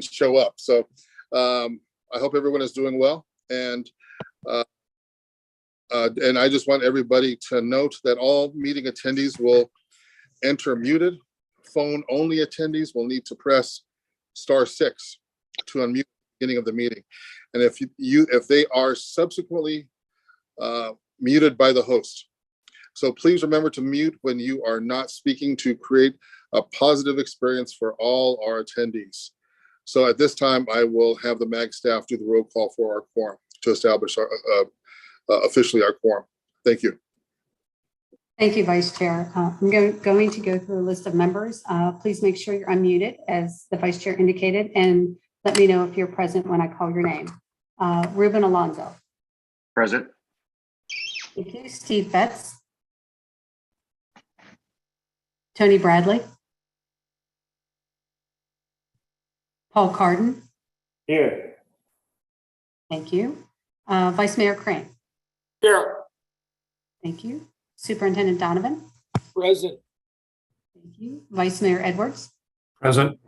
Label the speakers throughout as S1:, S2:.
S1: show up. So I hope everyone is doing well. And I just want everybody to note that all meeting attendees will enter muted. Phone only attendees will need to press *6 to unmute at the beginning of the meeting. And if they are subsequently muted by the host. So please remember to mute when you are not speaking to create a positive experience for all our attendees. So at this time, I will have the MAG staff do the roll call for our quorum to establish our, officially our quorum. Thank you.
S2: Thank you, Vice Chair. I'm going to go through a list of members. Please make sure you're unmuted as the Vice Chair indicated, and let me know if you're present when I call your name. Ruben Alonso.
S3: Present.
S2: Thank you. Steve Betts. Tony Bradley. Paul Carden.
S4: Here.
S2: Thank you. Vice Mayor Crane.
S4: Here.
S2: Thank you. Superintendent Donovan.
S4: Present.
S2: Thank you. Vice Mayor Edwards.
S4: Present.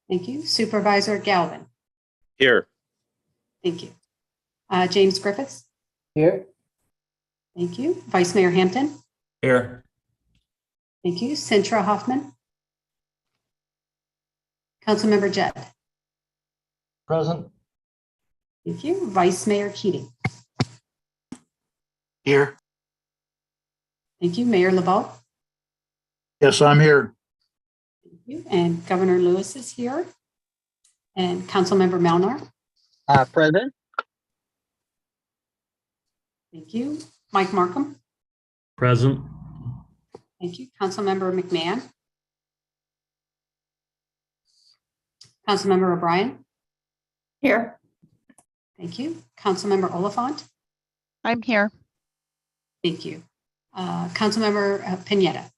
S2: Thank you. Supervisor Galvin.
S3: Here.
S2: Thank you. James Griffiths.
S4: Here.
S2: Thank you. Vice Mayor Hampton.
S4: Here.
S2: Thank you. Centra Hoffman. Councilmember Jett.
S4: Present.
S2: Thank you. Vice Mayor Keating.
S3: Here.
S2: Thank you. Mayor LeBeau.
S4: Yes, I'm here.
S2: Thank you. And Governor Lewis is here. And Councilmember Melnar.
S5: Present.
S2: Thank you. Mike Markham.
S4: Present.
S2: Thank you. Councilmember McMahon. Councilmember O'Brien.
S6: Here.
S2: Thank you. Councilmember Oliphant.
S6: I'm here.
S2: Thank you. Councilmember Pineda.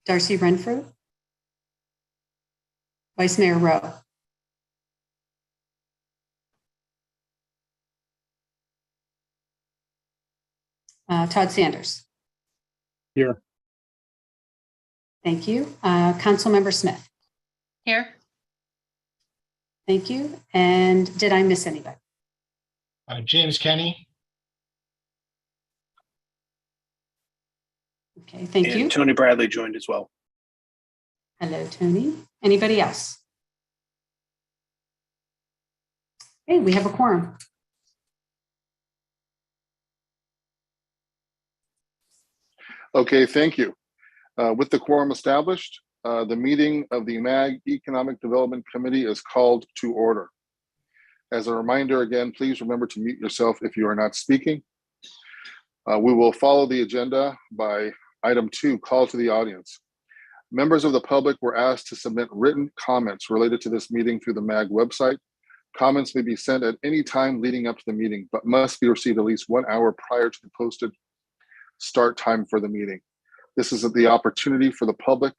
S2: Darcy Renfrew. Vice Mayor Rowe. Todd Sanders.
S4: Here.
S2: Thank you. Councilmember Smith.
S6: Here.
S2: Thank you. And did I miss anybody?
S4: James Kenny.
S2: Okay, thank you.
S3: And Tony Bradley joined as well.
S2: Hello, Tony. Anybody else? Hey, we have a quorum.
S1: Okay, thank you. With the quorum established, the meeting of the MAG Economic Development Committee is called to order. As a reminder, again, please remember to mute yourself if you are not speaking. We will follow the agenda by item 2, call to the audience. Members of the public were asked to submit written comments related to this meeting through the MAG website. Comments may be sent at any time leading up to the meeting, but must be received at least 1 hour prior to the posted start time for the meeting. This is the opportunity for the public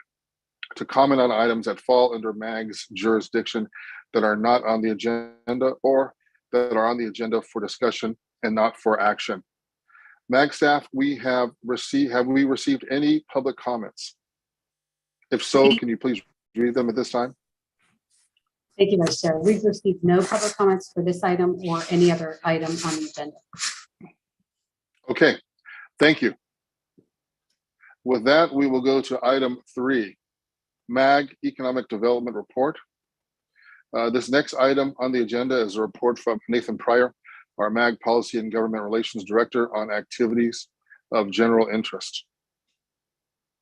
S1: to comment on items that fall under MAG's jurisdiction that are not on the agenda or that are on the agenda for discussion and not for action. MAG staff, have we received any public comments? If so, can you please read them at this time?
S2: Thank you, Vice Chair. We've received no public comments for this item or any other item on the agenda.
S1: Okay, thank you. With that, we will go to item 3, MAG Economic Development Report. This next item on the agenda is a report from Nathan Pryor, our MAG Policy and Government Relations Director, on activities of general interest.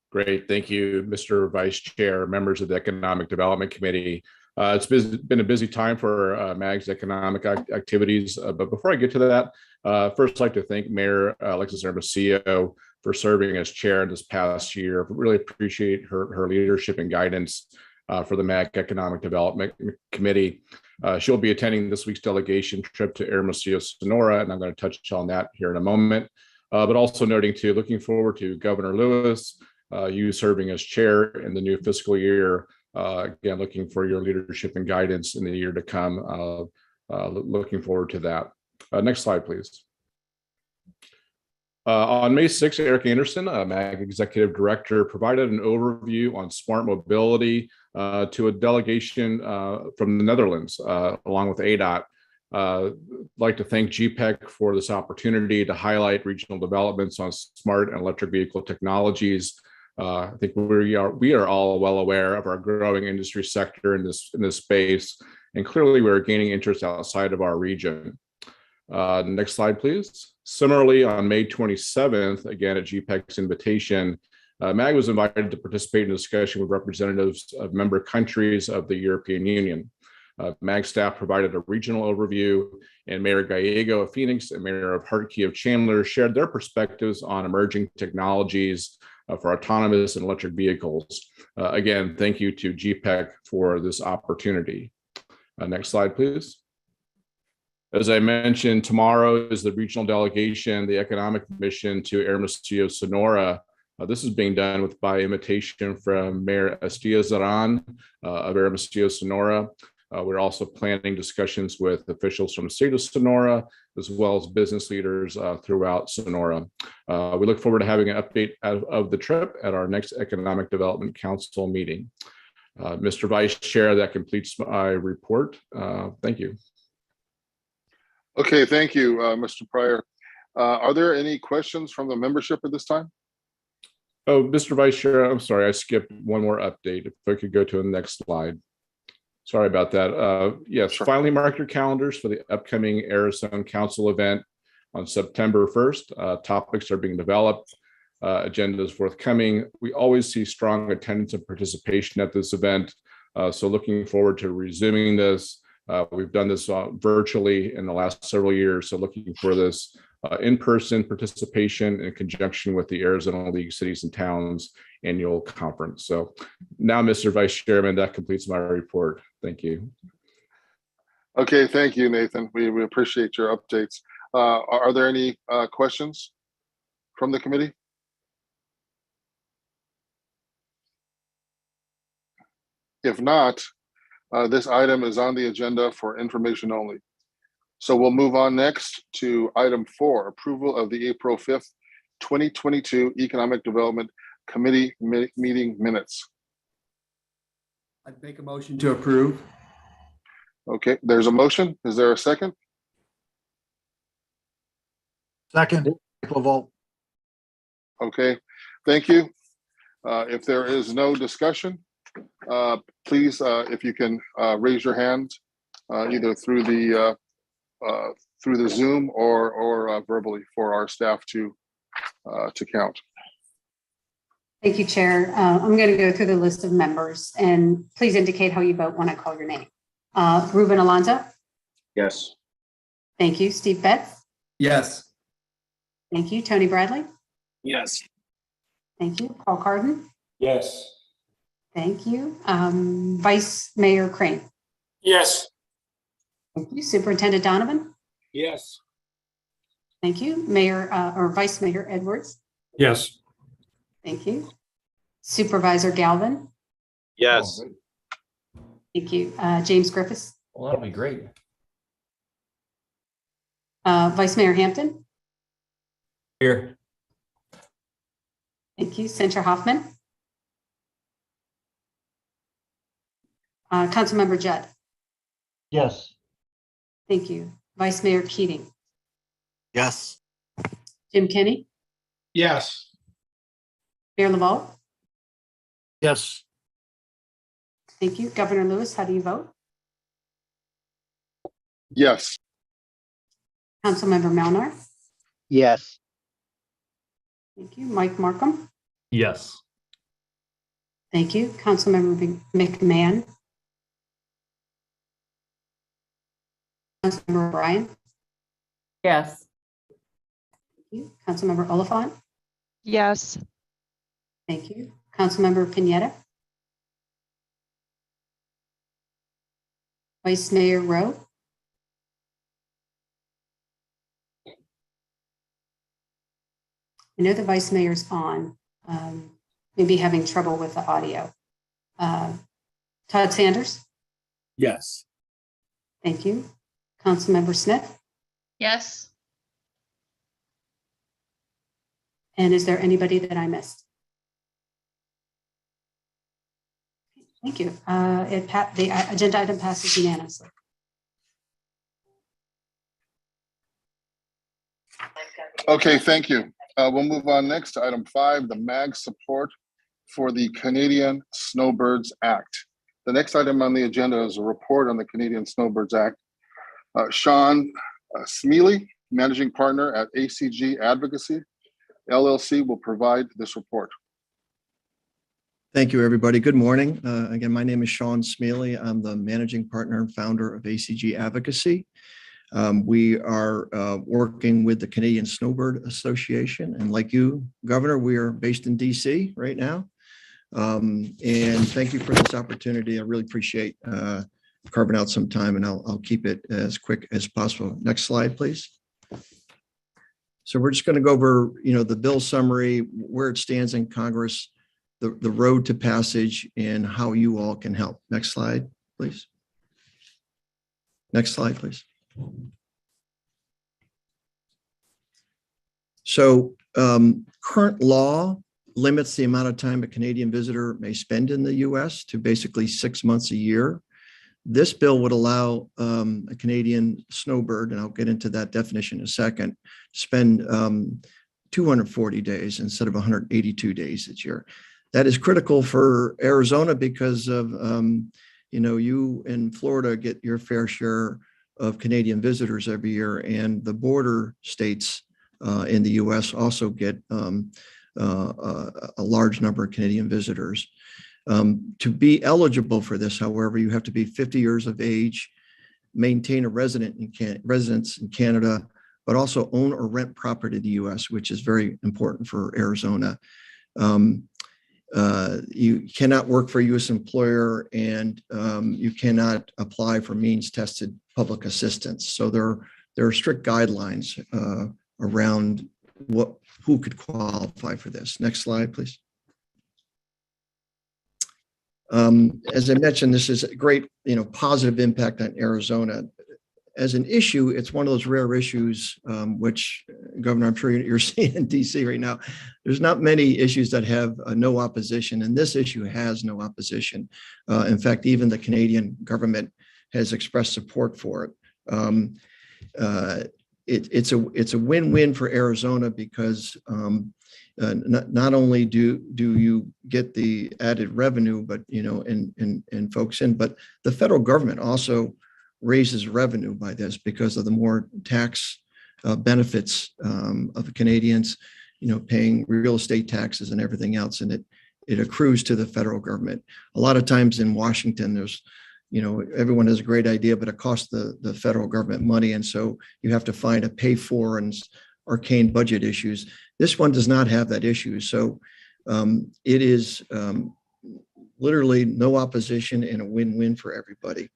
S7: Great, thank you, Mr. Vice Chair, members of the Economic Development Committee. It's been a busy time for MAG's economic activities, but before I get to that, first I'd like to thank Mayor Alexis Hermosillo for serving as chair this past year. Really appreciate her leadership and guidance for the MAG Economic Development Committee. She'll be attending this week's delegation trip to Hermosillo, Sonora, and I'm going to touch on that here in a moment. But also noting too, looking forward to Governor Lewis, you serving as chair in the new fiscal year. Again, looking for your leadership and guidance in the year to come. Looking forward to that. Next slide, please. On May 6th, Eric Anderson, MAG Executive Director, provided an overview on smart mobility to a delegation from the Netherlands, along with ADOT. I'd like to thank GPEC for this opportunity to highlight regional developments on smart and electric vehicle technologies. I think we are all well aware of our growing industry sector in this space, and clearly we're gaining interest outside of our region. Next slide, please. Similarly, on May 27th, again at GPEC's invitation, MAG was invited to participate in a discussion with representatives of member countries of the European Union. MAG staff provided a regional overview, and Mayor Gallego of Phoenix and Mayor of Hartke of Chandler shared their perspectives on emerging technologies for autonomous and electric vehicles. Again, thank you to GPEC for this opportunity. Next slide, please. As I mentioned, tomorrow is the regional delegation, the economic mission to Hermosillo, Sonora. This is being done by invitation from Mayor Estia Zaran of Hermosillo, Sonora. We're also planning discussions with officials from the state of Sonora, as well as business leaders throughout Sonora. We look forward to having an update of the trip at our next Economic Development Council meeting. Mr. Vice Chair, that completes my report. Thank you.
S1: Okay, thank you, Mr. Pryor. Are there any questions from the membership at this time?
S7: Oh, Mr. Vice Chair, I'm sorry, I skipped one more update. If I could go to the next slide. Sorry about that. Yes,
S1: Sure.
S7: finally mark your calendars for the upcoming Arizona Council event on September 1st. Topics are being developed. Agendas forthcoming. We always see strong attendance and participation at this event. So looking forward to resuming this. We've done this virtually in the last several years. So looking for this in-person participation in conjunction with the Arizona League Cities and Towns annual conference. So now, Mr. Vice Chairman, that completes my report. Thank you.
S1: Okay, thank you, Nathan. We appreciate your updates. Are there any questions from the committee? If not, this item is on the agenda for information only. So we'll move on next to item 4, approval of the April 5th, 2022 Economic Development Committee meeting minutes.
S5: I'd make a motion to approve.
S1: Okay, there's a motion. Is there a second?
S4: Second, Winklevoss.
S1: Okay, thank you. If there is no discussion, please, if you can raise your hand either through the Zoom or verbally for our staff to count.
S2: Thank you, Chair. I'm going to go through the list of members, and please indicate how you vote when I call your name. Ruben Alonso.
S3: Yes.
S2: Thank you. Steve Betts.
S5: Yes.
S2: Thank you. Tony Bradley.
S3: Yes.
S2: Thank you. Paul Carden.
S3: Yes.
S2: Thank you. Vice Mayor Crane.
S3: Yes.
S2: Thank you. Superintendent Donovan.
S3: Yes.
S2: Thank you. Mayor or Vice Mayor Edwards.
S4: Yes.
S2: Thank you. Supervisor Galvin.
S3: Yes.
S2: Thank you. James Griffiths.
S8: Well, that'll be great.
S2: Vice Mayor Hampton.
S8: Here.
S2: Thank you. Senator Hoffman. Councilmember Judd.
S4: Yes.
S2: Thank you. Vice Mayor Keating.
S8: Yes.
S2: Jim Kenny.
S4: Yes.
S2: Mayor Laveau.
S4: Yes.
S2: Thank you. Governor Lewis, how do you vote?
S1: Yes.
S2: Councilmember Melnar.
S9: Yes.
S2: Thank you. Mike Markham.
S4: Yes.
S2: Thank you. Councilmember McMahon. Councilmember O'Brien.
S6: Yes.
S2: Thank you. Councilmember Oliphant.
S6: Yes.
S2: Thank you. Councilmember Pineda. Vice Mayor Rowe. I know the Vice Mayor's on, maybe having trouble with the audio. Todd Sanders.
S5: Yes.
S2: Thank you. Councilmember Smith.
S6: Yes.
S2: And is there anybody that I missed? Thank you. The agenda item passes unanimously.
S1: Okay, thank you. We'll move on next to item 5, the MAG support for the Canadian Snowbirds Act. The next item on the agenda is a report on the Canadian Snowbirds Act. Sean Smealy, managing partner at ACG Advocacy LLC, will provide this report.
S9: Thank you, everybody. Good morning. Again, my name is Sean Smealy. I'm the managing partner and founder of ACG Advocacy. We are working with the Canadian Snowbird Association. And like you, Governor, we are based in DC right now. And thank you for this opportunity. I really appreciate carving out some time, and I'll keep it as quick as possible. Next slide, please. So we're just going to go over, the bill summary, where it stands in Congress, the road to passage, and how you all can help. Next slide, please. Next slide, please. So current law limits the amount of time a Canadian visitor may spend in the US to basically 6 months a year. This bill would allow a Canadian snowbird, and I'll get into that definition in a second, spend 240 days instead of 182 days each year. That is critical for Arizona because of, you in Florida get your fair share of Canadian visitors every year, and the border states in the US also get a large number of Canadian visitors. To be eligible for this, however, you have to be 50 years of age, maintain a residence in Canada, but also own or rent property in the US, which is very important for Arizona. You cannot work for a US employer, and you cannot apply for means tested public assistance. So there are strict guidelines around who could qualify for this. Next slide, please. As I mentioned, this is a great, positive impact on Arizona. As an issue, it's one of those rare issues, which, Governor, I'm sure you're seeing in DC right now. There's not many issues that have no opposition, and this issue has no opposition. In fact, even the Canadian government has expressed support for it. It's a win-win for Arizona because not only do you get the added revenue, but and folks in, but the federal government also raises revenue by this because of the more tax benefits of the Canadians, paying real estate taxes and everything else, and it accrues to the federal government. A lot of times in Washington, there's everyone has a great idea, but it costs the federal government money, and so you have to find a pay for and arcane budget issues. This one does not have that issue, so it is literally no opposition and a win-win for everybody.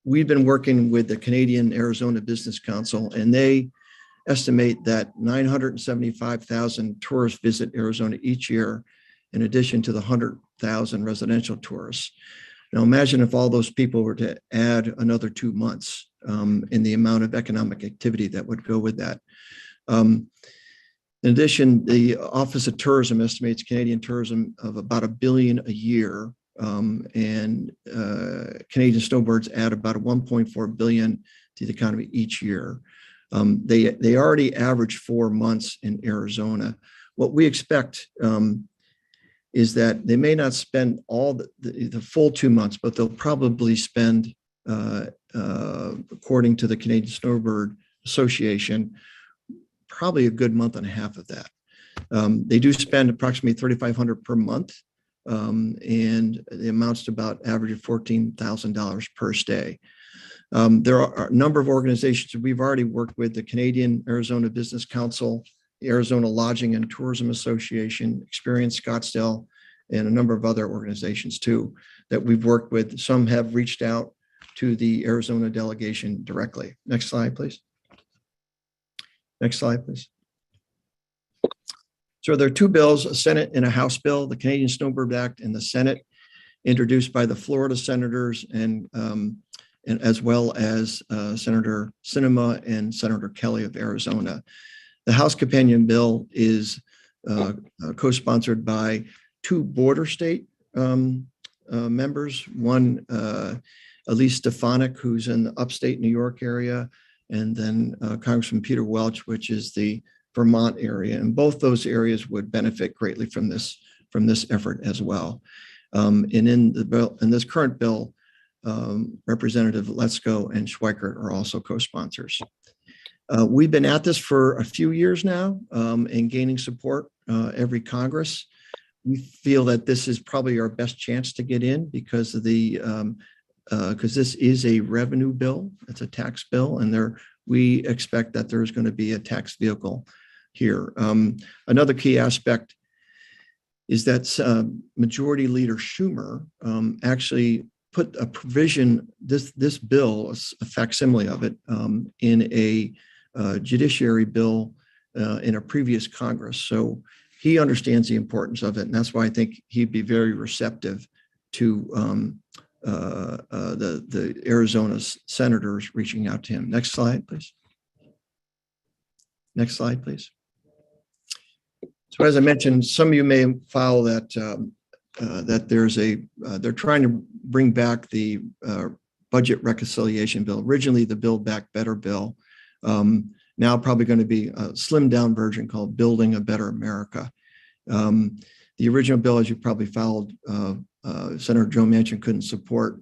S9: We've been working with the Canadian Arizona Business Council, and they estimate that 975,000 tourists visit Arizona each year, in addition to the 100,000 residential tourists. Now imagine if all those people were to add another 2 months in the amount of economic activity that would go with that. In addition, the Office of Tourism estimates Canadian tourism of about $1 billion a year, and Canadian snowbirds add about $1.4 billion to the economy each year. They already average 4 months in Arizona. What we expect is that they may not spend all the full 2 months, but they'll probably spend, according to the Canadian Snowbird Association, probably a good month and a half of that. They do spend approximately $3,500 per month, and it amounts to about average of $14,000 per stay. There are a number of organizations that we've already worked with: the Canadian Arizona Business Council, the Arizona Lodging and Tourism Association, Experience Scottsdale, and a number of other organizations too that we've worked with. Some have reached out to the Arizona delegation directly. Next slide, please. Next slide, please. So there are 2 bills, a Senate and a House bill, the Canadian Snowbird Act in the Senate, introduced by the Florida senators and as well as Senator Sinema and Senator Kelly of Arizona. The House companion bill is co-sponsored by 2 border state members. One, Elise Stefanik, who's in the upstate New York area, and then Congressman Peter Welch, which is the Vermont area. And both those areas would benefit greatly from this effort as well. And in the bill, in this current bill, Representative Letzko and Schweikert are also co-sponsors. We've been at this for a few years now and gaining support every Congress. We feel that this is probably our best chance to get in because of the because this is a revenue bill, it's a tax bill, and we expect that there's going to be a tax vehicle here. Another key aspect is that Majority Leader Schumer actually put a provision, this bill, a facsimile of it, in a judiciary bill in a previous Congress. So he understands the importance of it, and that's why I think he'd be very receptive to the Arizona senators reaching out to him. Next slide, please. Next slide, please. So as I mentioned, some of you may follow that that there's they're trying to bring back the budget reconciliation bill. Originally, the Build Back Better bill. Now probably going to be a slimmed down version called Building a Better America. The original bill, as you probably followed, Senator Joe Manchin couldn't support.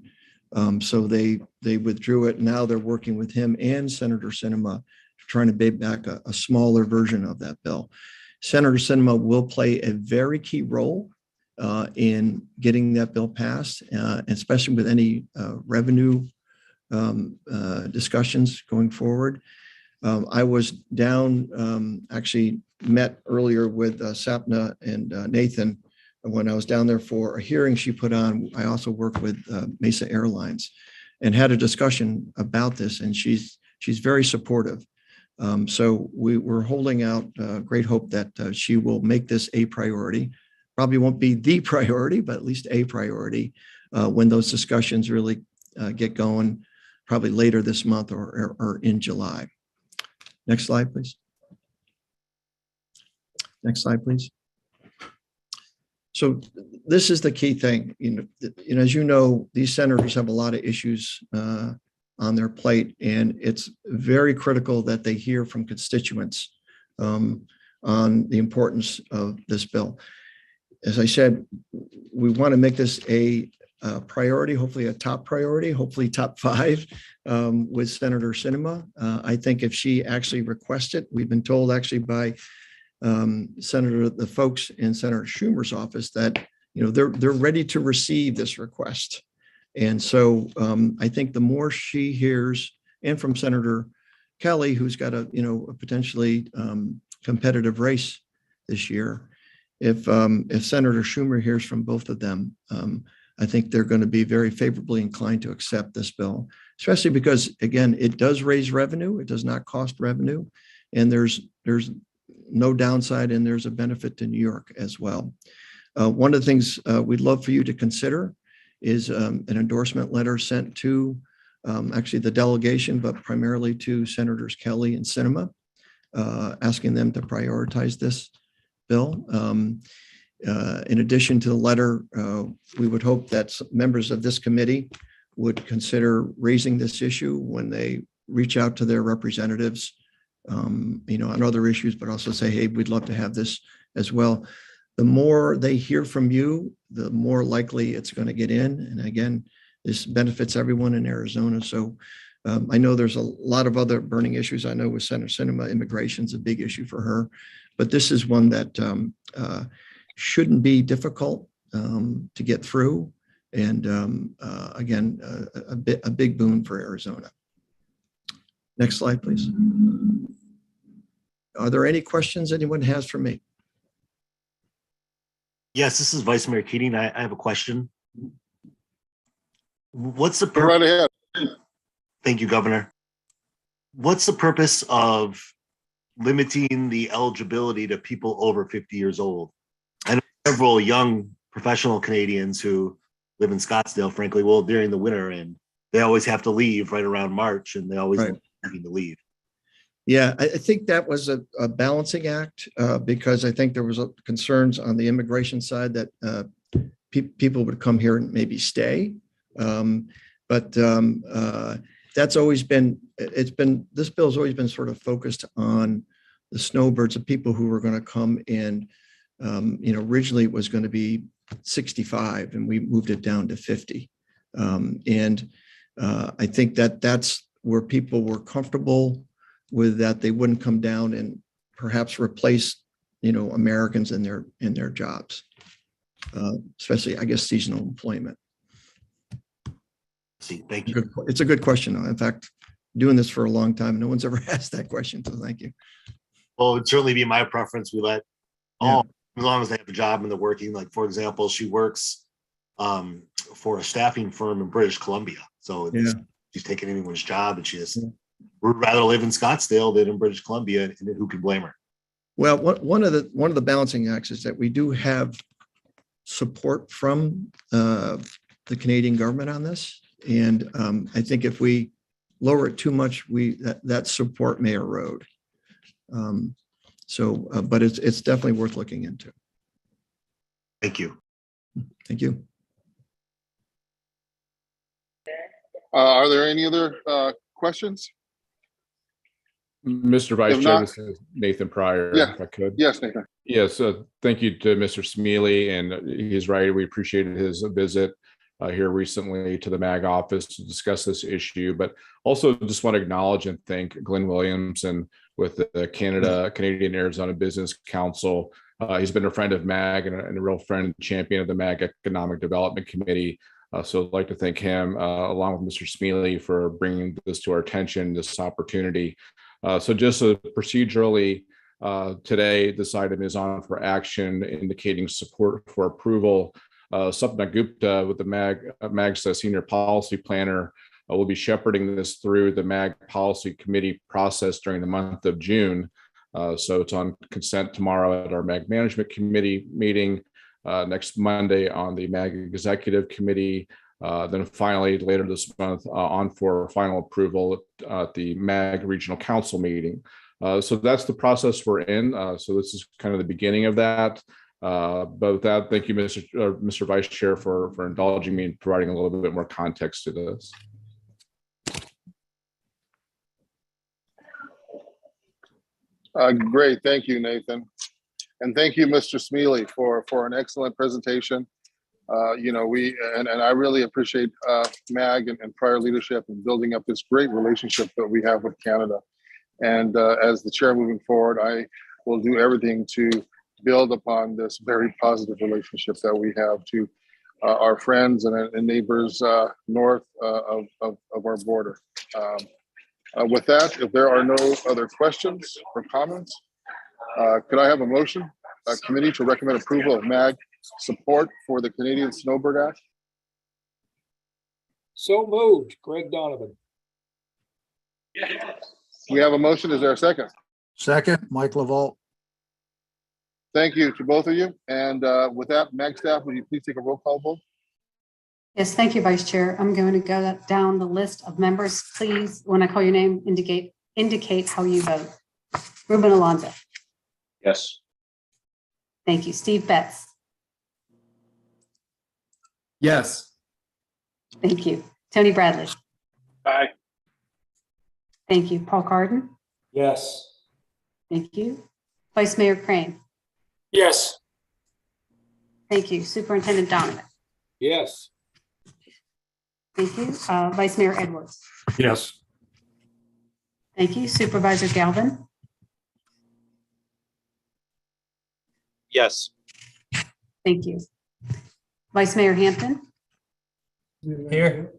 S9: So they withdrew it. Now they're working with him and Senator Sinema trying to bring back a smaller version of that bill. Senator Sinema will play a very key role in getting that bill passed, especially with any revenue discussions going forward. I was down, actually met earlier with Sapna and Nathan when I was down there for a hearing she put on. I also worked with Mesa Airlines and had a discussion about this, and she's very supportive. So we're holding out great hope that she will make this a priority. Probably won't be the priority, but at least a priority when those discussions really get going, probably later this month or in July. Next slide, please. Next slide, please. So this is the key thing. As you know, these senators have a lot of issues on their plate, and it's very critical that they hear from constituents on the importance of this bill. As I said, we want to make this a priority, hopefully a top priority, hopefully top 5 with Senator Sinema. I think if she actually requests it, we've been told actually by the folks in Senator Schumer's office that they're ready to receive this request. And so I think the more she hears, and from Senator Kelly, who's got a potentially competitive race this year, if Senator Schumer hears from both of them, I think they're going to be very favorably inclined to accept this bill, especially because, again, it does raise revenue. It does not cost revenue, and there's no downside, and there's a benefit to New York as well. One of the things we'd love for you to consider is an endorsement letter sent to actually the delegation, but primarily to Senators Kelly and Sinema, asking them to prioritize this bill. In addition to the letter, we would hope that members of this committee would consider raising this issue when they reach out to their representatives, on other issues, but also say, hey, we'd love to have this as well. The more they hear from you, the more likely it's going to get in. And again, this benefits everyone in Arizona. So I know there's a lot of other burning issues. I know with Senator Sinema, immigration is a big issue for her, but this is one that shouldn't be difficult to get through. And again, a big boon for Arizona. Next slide, please. Are there any questions anyone has for me?
S8: Yes, this is Vice Mayor Keating. I have a question. What's the
S1: Go right ahead.
S8: Thank you, Governor. What's the purpose of limiting the eligibility to people over 50 years old? I know several young professional Canadians who live in Scottsdale, frankly, well, during the winter, and they always have to leave right around March, and they always
S9: Right.
S8: having to leave.
S9: Yeah, I think that was a balancing act because I think there was concerns on the immigration side that people would come here and maybe stay. But that's always been, this bill's always been sort of focused on the snowbirds, of people who were going to come in. Originally it was going to be 65 and we moved it down to 50. I think that's where people were comfortable with that. They wouldn't come down and perhaps replace, Americans in their jobs, especially, I guess, seasonal employment.
S8: See, thank you.
S9: It's a good question. In fact, doing this for a long time, no one's ever asked that question. So thank you.
S8: Well, it'd certainly be my preference. We let all, as long as they have a job and they're working. Like, for example, she works for a staffing firm in British Columbia. So she's taking anyone's job, and she just would rather live in Scottsdale than in British Columbia. And who can blame her? Well,
S9: one of the balancing acts is that we do have support from the Canadian government on this. And I think if we lower it too much, that support may erode. But it's definitely worth looking into.
S8: Thank you.
S9: Thank you.
S1: Are there any other questions?
S7: Mr. Vice Chair, this is Nathan Pryor,
S1: Yeah.
S7: if I could.
S1: Yes, Nathan.
S7: Yes, thank you to Mr. Smealy, and he's right. We appreciated his visit here recently to the MAG office to discuss this issue, but also just want to acknowledge and thank Glenn Williamson with the Canadian Arizona Business Council. He's been a friend of MAG and a real friend and champion of the MAG Economic Development Committee. So I'd like to thank him, along with Mr. Smealy, for bringing this to our attention, this opportunity. So just procedurally, today, this item is on for action, indicating support for approval. Sapna Gupta, with the MAG's senior policy planner, will be shepherding this through the MAG policy committee process during the month of June. So it's on consent tomorrow at our MAG management committee meeting, next Monday on the MAG executive committee, then finally later this month on for final approval at the MAG regional council meeting. So that's the process we're in. So this is kind of the beginning of that. But with that, thank you, Mr. Vice Chair, for indulging me and providing a little bit more context to this.
S1: Great, thank you, Nathan. And thank you, Mr. Smealy, for an excellent presentation. I really appreciate MAG and prior leadership in building up this great relationship that we have with Canada. And as the chair moving forward, I will do everything to build upon this very positive relationship that we have to our friends and neighbors north of our border. With that, if there are no other questions or comments, could I have a motion, a committee to recommend approval of MAG support for the Canadian Snowbird Act?
S3: So moved, Greg Donovan.
S1: We have a motion. Is there a second?
S4: Second, Mike Laval.
S1: Thank you to both of you. And with that, MAG staff, would you please take a roll call vote?
S2: Yes, thank you, Vice Chair. I'm going to go down the list of members. Please, when I call your name, indicate how you vote. Ruben Alonso.
S3: Yes.
S2: Thank you. Steve Betts.
S5: Yes.
S2: Thank you. Tony Bradley.
S3: Aye.
S2: Thank you. Paul Carden.
S3: Yes.
S2: Thank you. Vice Mayor Crane.
S3: Yes.
S2: Thank you. Superintendent Donovan.
S3: Yes.
S2: Thank you. Vice Mayor Edwards.
S4: Yes.
S2: Thank you. Supervisor Galvin.
S3: Yes.
S2: Thank you. Vice Mayor Hampton.
S4: Here.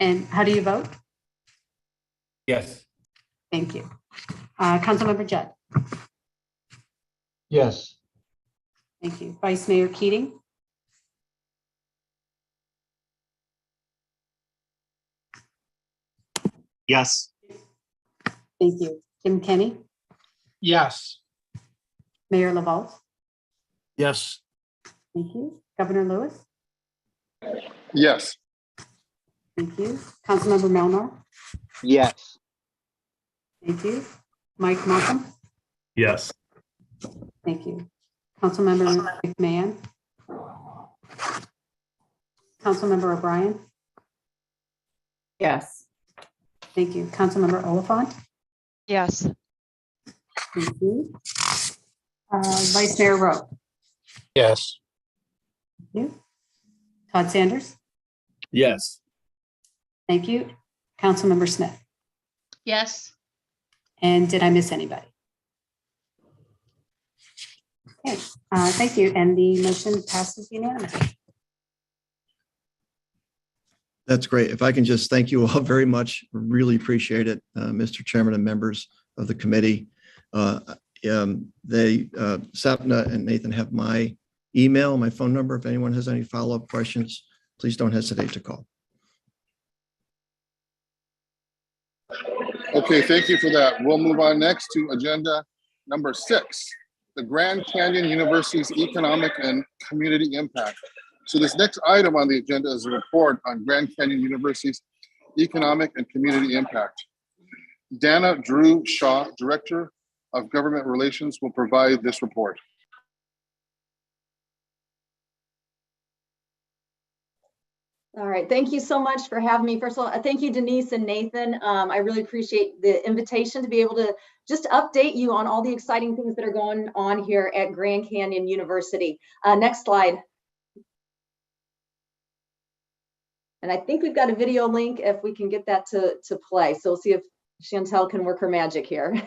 S2: And how do you vote?
S4: Yes.
S2: Thank you. Councilmember Judd.
S4: Yes.
S2: Thank you. Vice Mayor Keating.
S8: Yes.
S2: Thank you. Tim Kenny.
S4: Yes.
S2: Mayor LaVault.
S4: Yes.
S2: Thank you. Governor Lewis.
S1: Yes.
S2: Thank you. Councilmember Melnar.
S3: Yes.
S2: Thank you. Mike Markham.
S4: Yes.
S2: Thank you. Councilmember McMahon. Councilmember O'Brien.
S6: Yes.
S2: Thank you. Councilmember Oliphant.
S6: Yes.
S2: Thank you. Vice Mayor Rowe.
S3: Yes.
S2: Thank you. Todd Sanders.
S3: Yes.
S2: Thank you. Councilmember Smith.
S6: Yes.
S2: And did I miss anybody? Okay, thank you. And the motion passes unanimously.
S9: That's great. If I can just thank you all very much. Really appreciate it, Mr. Chairman and members of the committee. Sapna and Nathan have my email, my phone number. If anyone has any follow-up questions, please don't hesitate to call.
S1: Okay, thank you for that. We'll move on next to agenda number 6, the Grand Canyon University's economic and community impact. So this next item on the agenda is a report on Grand Canyon University's economic and community impact. Dana Drew Shaw, Director of Government Relations, will provide this report.
S10: All right, thank you so much for having me. First of all, thank you, Denise and Nathan. I really appreciate the invitation to be able to just update you on all the exciting things that are going on here at Grand Canyon University. Next slide. And I think we've got a video link if we can get that to play. So we'll see if Chantel can work her magic here.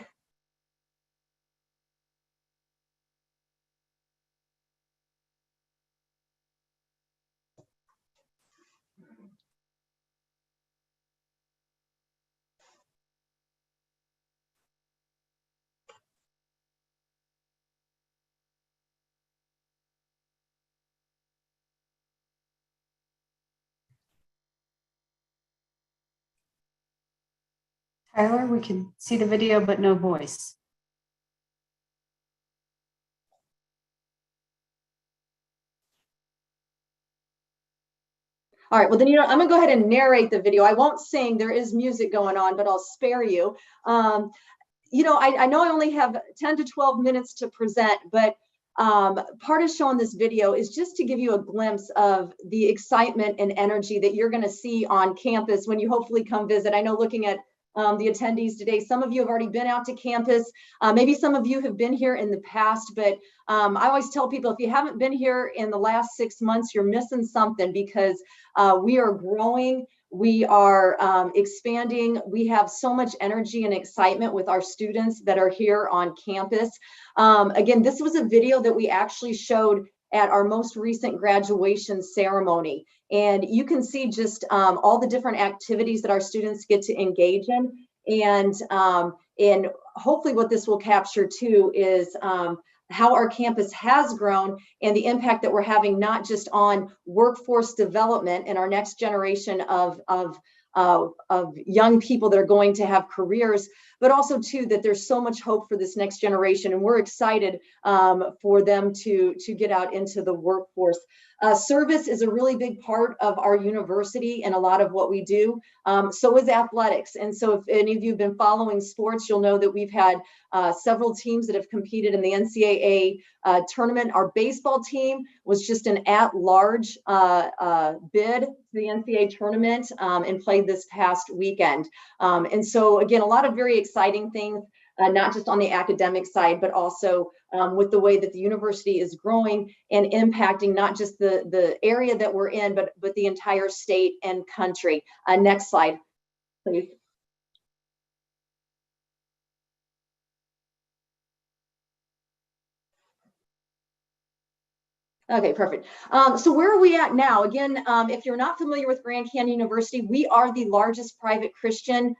S2: Tyler, we can see the video, but no voice.
S10: All right, well then, I'm gonna go ahead and narrate the video. I won't sing, there is music going on, but I'll spare you. I know I only have 10 to 12 minutes to present, but part of showing this video is just to give you a glimpse of the excitement and energy that you're gonna see on campus when you hopefully come visit. I know looking at the attendees today, some of you have already been out to campus. Maybe some of you have been here in the past, but I always tell people, if you haven't been here in the last 6 months, you're missing something, because we are growing, we are expanding. We have so much energy and excitement with our students that are here on campus. Again, this was a video that we actually showed at our most recent graduation ceremony. And you can see just all the different activities that our students get to engage in. And hopefully what this will capture too is how our campus has grown and the impact that we're having, not just on workforce development and our next generation of young people that are going to have careers, but also too that there's so much hope for this next generation, and we're excited for them to get out into the workforce. Service is a really big part of our university and a lot of what we do. So is athletics. And so if any of you have been following sports, you'll know that we've had several teams that have competed in the NCAA tournament. Our baseball team was just an at-large bid to the NCAA tournament and played this past weekend. And so again, a lot of very exciting things, not just on the academic side, but also with the way that the university is growing and impacting not just the area that we're in, but the entire state and country. Next slide, please. Okay, perfect. So where are we at now? Again, if you're not familiar with Grand Canyon University, we are the largest private Christian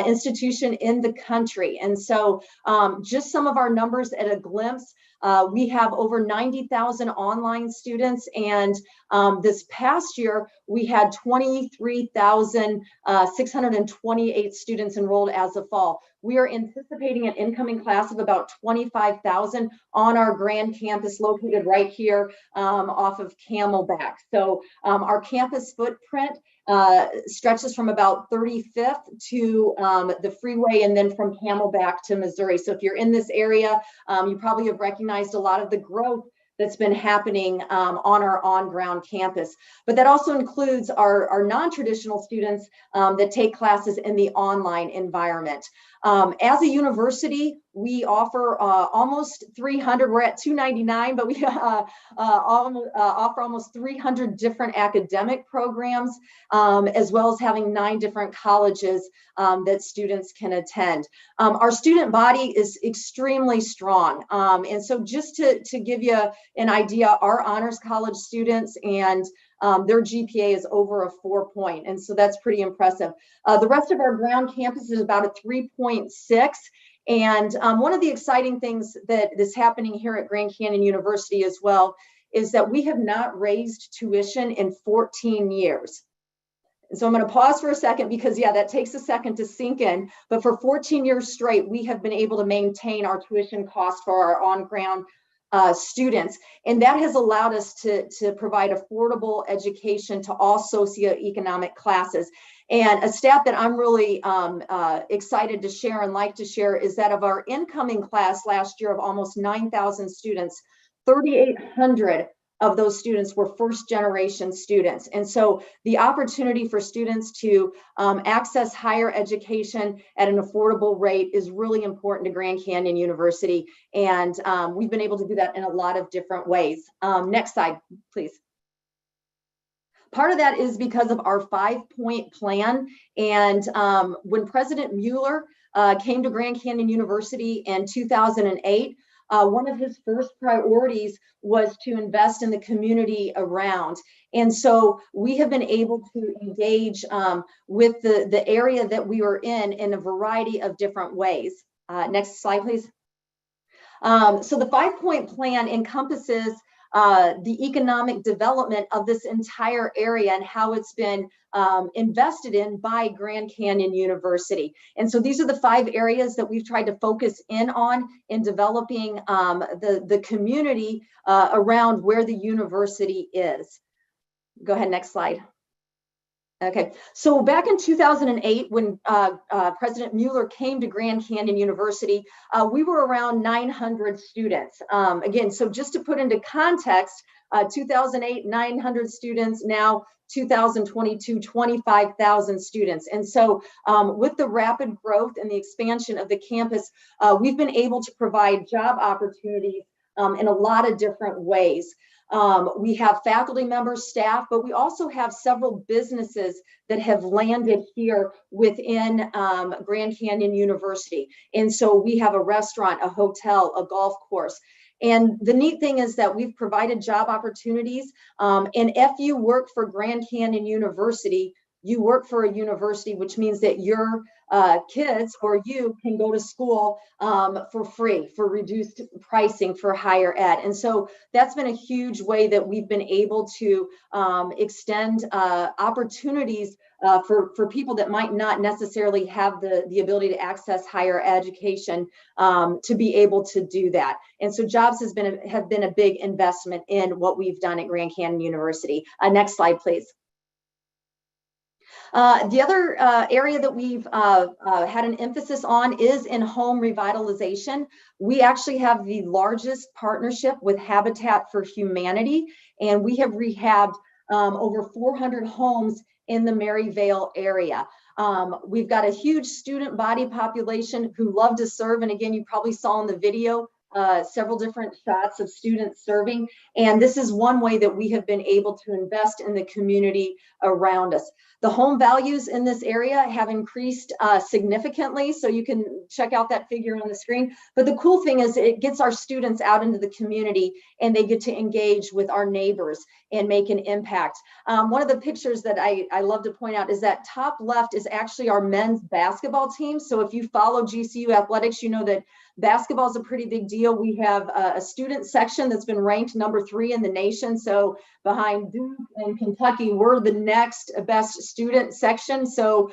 S10: institution in the country. And so just some of our numbers at a glimpse, we have over 90,000 online students. And this past year, we had 23,628 students enrolled as of fall. We are anticipating an incoming class of about 25,000 on our grand campus located right here off of Camelback. So our campus footprint stretches from about 35th to the freeway, and then from Camelback to Missouri. So if you're in this area, you probably have recognized a lot of the growth that's been happening on our on-ground campus. But that also includes our non-traditional students that take classes in the online environment. As a university, we offer almost 300, we're at 299, but we offer almost 300 different academic programs, as well as having 9 different colleges that students can attend. Our student body is extremely strong. And so just to give you an idea, our honors college students and their GPA is over a 4.0, and so that's pretty impressive. The rest of our ground campus is about a 3.6. And one of the exciting things that is happening here at Grand Canyon University as well is that we have not raised tuition in 14 years. And so I'm going to pause for a second because, yeah, that takes a second to sink in. But for 14 years straight, we have been able to maintain our tuition cost for our on-ground students. And that has allowed us to provide affordable education to all socioeconomic classes. And a stat that I'm really excited to share and like to share is that of our incoming class last year of almost 9,000 students, 3,800 of those students were first generation students. And so the opportunity for students to access higher education at an affordable rate is really important to Grand Canyon University. And we've been able to do that in a lot of different ways. Next slide, please. Part of that is because of our 5-point plan. And when President Mueller came to Grand Canyon University in 2008, one of his first priorities was to invest in the community around. And so we have been able to engage with the area that we were in a variety of different ways. Next slide, please. So the 5-point plan encompasses the economic development of this entire area and how it's been invested in by Grand Canyon University. And so these are the 5 areas that we've tried to focus in on in developing the community around where the university is. Go ahead, next slide. Okay, so back in 2008, when President Mueller came to Grand Canyon University, we were around 900 students. Again, so just to put into context, 2008, 900 students, now 2022, 25,000 students. And so with the rapid growth and the expansion of the campus, we've been able to provide job opportunities in a lot of different ways. We have faculty members, staff, but we also have several businesses that have landed here within Grand Canyon University. And so we have a restaurant, a hotel, a golf course. And the neat thing is that we've provided job opportunities. And if you work for Grand Canyon University, you work for a university, which means that your kids or you can go to school for free, for reduced pricing for higher ed. And so that's been a huge way that we've been able to extend opportunities for people that might not necessarily have the ability to access higher education to be able to do that. And so jobs have been a big investment in what we've done at Grand Canyon University. Next slide, please. The other area that we've had an emphasis on is in home revitalization. We actually have the largest partnership with Habitat for Humanity, and we have rehabbed over 400 homes in the Maryvale area. We've got a huge student body population who love to serve, and again, you probably saw in the video several different shots of students serving, and this is one way that we have been able to invest in the community around us. The home values in this area have increased significantly, so you can check out that figure on the screen. But the cool thing is it gets our students out into the community and they get to engage with our neighbors and make an impact. One of the pictures that I love to point out is that top left is actually our men's basketball team. So if you follow GCU athletics, you know that basketball is a pretty big deal. We have a student section that's been ranked number 3 in the nation. So behind Duke and Kentucky, we're the next best student section. So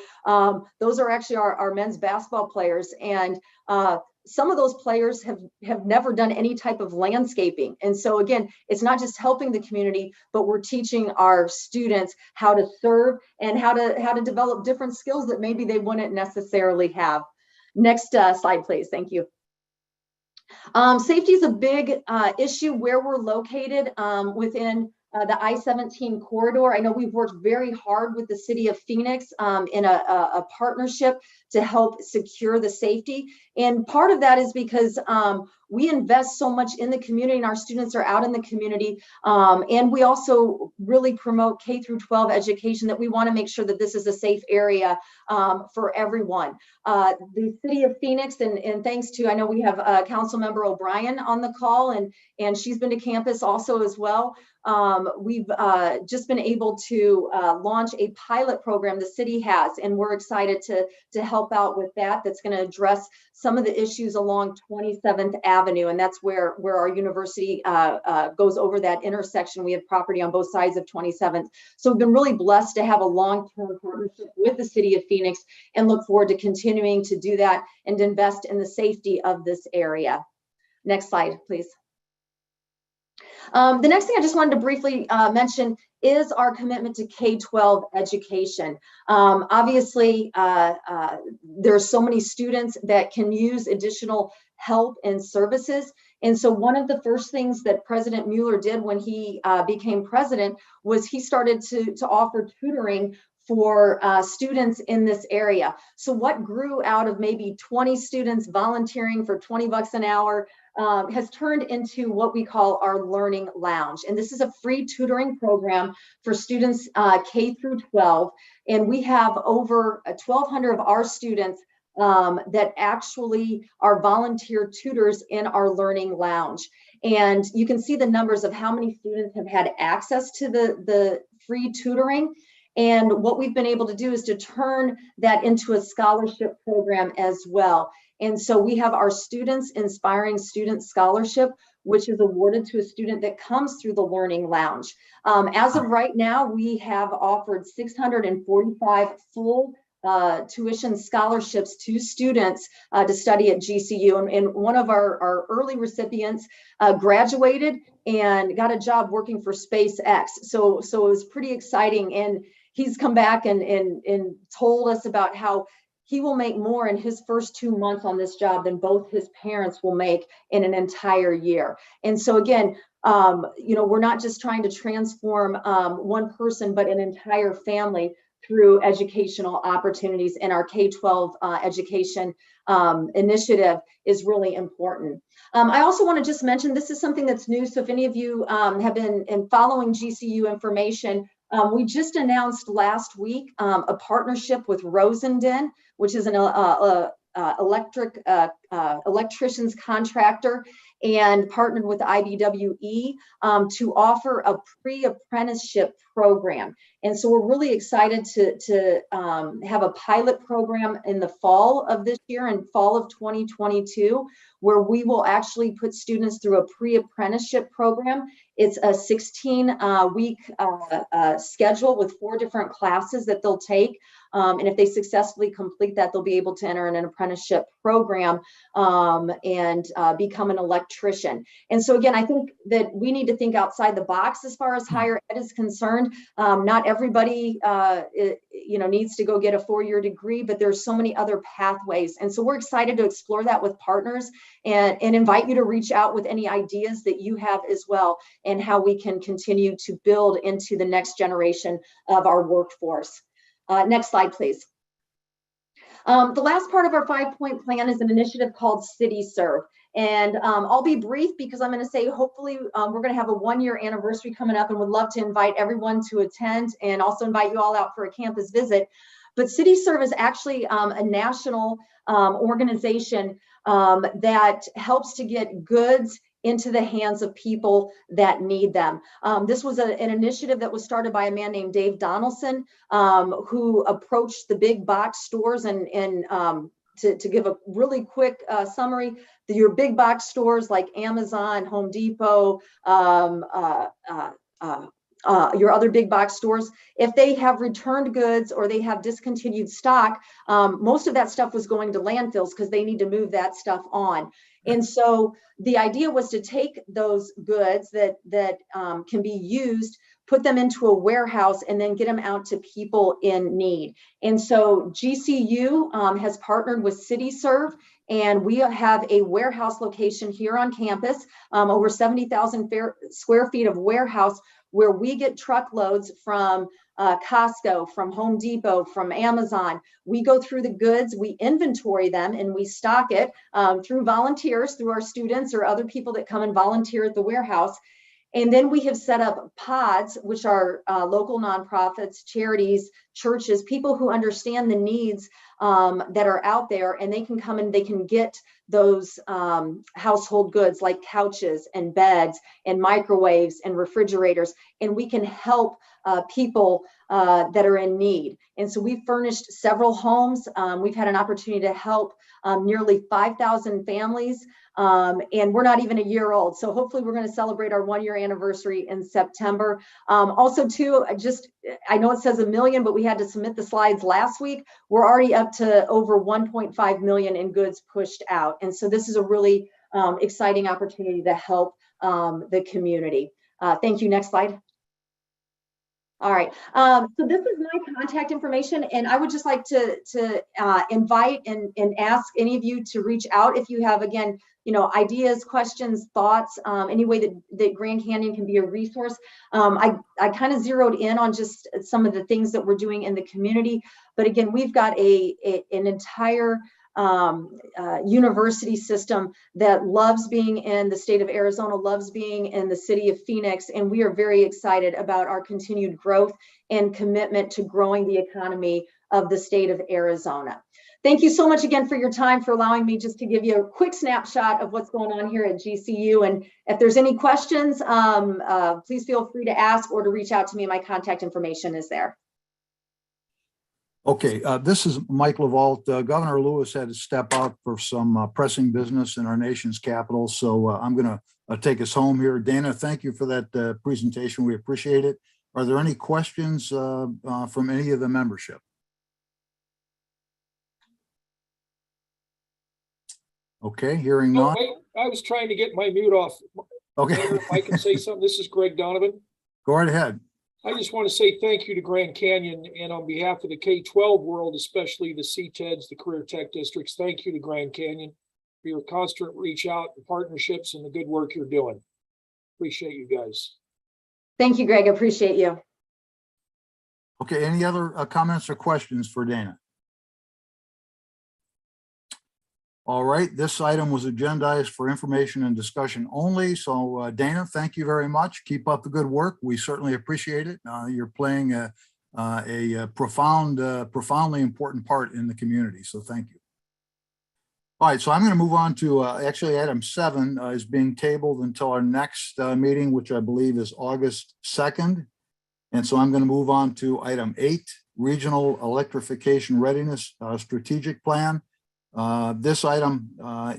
S10: those are actually our men's basketball players. And some of those players have never done any type of landscaping. And so again, it's not just helping the community, but we're teaching our students how to serve and how to develop different skills that maybe they wouldn't necessarily have. Next slide, please. Thank you. Safety is a big issue where we're located within the I-17 corridor. I know we've worked very hard with the city of Phoenix in a partnership to help secure the safety. And part of that is because we invest so much in the community and our students are out in the community. And we also really promote K through 12 education, that we want to make sure that this is a safe area for everyone. The city of Phoenix, and thanks to, I know we have Council Member O'Brien on the call, and she's been to campus also as well. We've just been able to launch a pilot program the city has, and we're excited to help out with that. That's going to address some of the issues along 27th Avenue, and that's where our university goes over that intersection. We have property on both sides of 27th. So we've been really blessed to have a long-term partnership with the city of Phoenix, and look forward to continuing to do that and invest in the safety of this area. Next slide, please. The next thing I just wanted to briefly mention is our commitment to K-12 education. Obviously, there's so many students that can use additional help and services. And so one of the first things that President Mueller did when he became president was he started to offer tutoring for students in this area. So what grew out of maybe 20 students volunteering for 20 bucks an hour has turned into what we call our Learning Lounge. And this is a free tutoring program for students K through 12. And we have over 1,200 of our students that actually are volunteer tutors in our Learning Lounge. And you can see the numbers of how many students have had access to the free tutoring. And what we've been able to do is to turn that into a scholarship program as well. And so we have our Students Inspiring Student Scholarship, which is awarded to a student that comes through the Learning Lounge. As of right now, we have offered 645 full tuition scholarships to students to study at GCU. And one of our early recipients graduated and got a job working for SpaceX. So it was pretty exciting. And he's come back and told us about how he will make more in his first 2 months on this job than both his parents will make in an entire year. And so again, we're not just trying to transform one person, but an entire family through educational opportunities. And our K-12 education initiative is really important. I also want to just mention, this is something that's new. So if any of you have been following GCU information, we just announced last week a partnership with Rosendin, which is an electrician's contractor, and partnered with IBWE to offer a pre-apprenticeship program. And so we're really excited to have a pilot program in the fall of this year, in fall of 2022, where we will actually put students through a pre-apprenticeship program. It's a 16-week schedule with 4 different classes that they'll take. And if they successfully complete that, they'll be able to enter in an apprenticeship program and become an electrician. And so again, I think that we need to think outside the box as far as higher ed is concerned. Not everybody needs to go get a 4-year degree, but there's so many other pathways. And so we're excited to explore that with partners and invite you to reach out with any ideas that you have as well, and how we can continue to build into the next generation of our workforce. Next slide, please. The last part of our 5-point plan is an initiative called City Serve. And I'll be brief because I'm going to say, hopefully, we're going to have a 1-year anniversary coming up, and would love to invite everyone to attend, and also invite you all out for a campus visit. But City Serve is actually a national organization that helps to get goods into the hands of people that need them. This was an initiative that was started by a man named Dave Donaldson, who approached the big box stores and to give a really quick summary, your big box stores like Amazon, Home Depot, your other big box stores, if they have returned goods or they have discontinued stock, most of that stuff was going to landfills because they need to move that stuff on. And so the idea was to take those goods that can be used, put them into a warehouse, and then get them out to people in need. And so GCU has partnered with CityServe, and we have a warehouse location here on campus, over 70,000 square feet of warehouse, where we get truckloads from Costco, from Home Depot, from Amazon. We go through the goods, we inventory them, and we stock it through volunteers, through our students or other people that come and volunteer at the warehouse. And then we have set up pods, which are local nonprofits, charities, churches, people who understand the needs that are out there, and they can come and they can get those household goods like couches and beds and microwaves and refrigerators, and we can help people that are in need. And so we've furnished several homes. We've had an opportunity to help nearly 5,000 families. And we're not even a year old. So hopefully we're going to celebrate our 1-year anniversary in September. Also too, I know it says 1 million, but we had to submit the slides last week. We're already up to over 1.5 million in goods pushed out. And so this is a really exciting opportunity to help the community. Thank you. Next slide. All right, so this is my contact information, and I would just like to invite and ask any of you to reach out if you have, again, ideas, questions, thoughts, any way that Grand Canyon can be a resource. I kind of zeroed in on just some of the things that we're doing in the community, but again, we've got an entire university system that loves being in the state of Arizona, loves being in the city of Phoenix, and we are very excited about our continued growth and commitment to growing the economy of the state of Arizona. Thank you so much again for your time, for allowing me just to give you a quick snapshot of what's going on here at GCU. And if there's any questions, please feel free to ask or to reach out to me. My contact information is there.
S11: Okay, this is Mike LaVault. Governor Lewis had to step out for some pressing business in our nation's capital, so I'm going to take us home here. Dana, thank you for that presentation. We appreciate it. Are there any questions from any of the membership? Okay, hearing none.
S3: I was trying to get my mute off.
S11: Okay.
S3: If I can say something, this is Greg Donovan.
S11: Go right ahead.
S3: I just want to say thank you to Grand Canyon, and on behalf of the K-12 world, especially the CTEDs, the career tech districts, thank you to Grand Canyon for your constant reach out and partnerships and the good work you're doing. Appreciate you guys.
S10: Thank you, Greg. I appreciate you.
S11: Okay, any other comments or questions for Dana? All right, this item was agendized for information and discussion only. So Dana, thank you very much. Keep up the good work. We certainly appreciate it. You're playing a profoundly important part in the community. So thank you. All right, so I'm going to move on to actually item 7 is being tabled until our next meeting, which I believe is August 2nd. And so I'm going to move on to item 8, Regional Electrification Readiness Strategic Plan. This item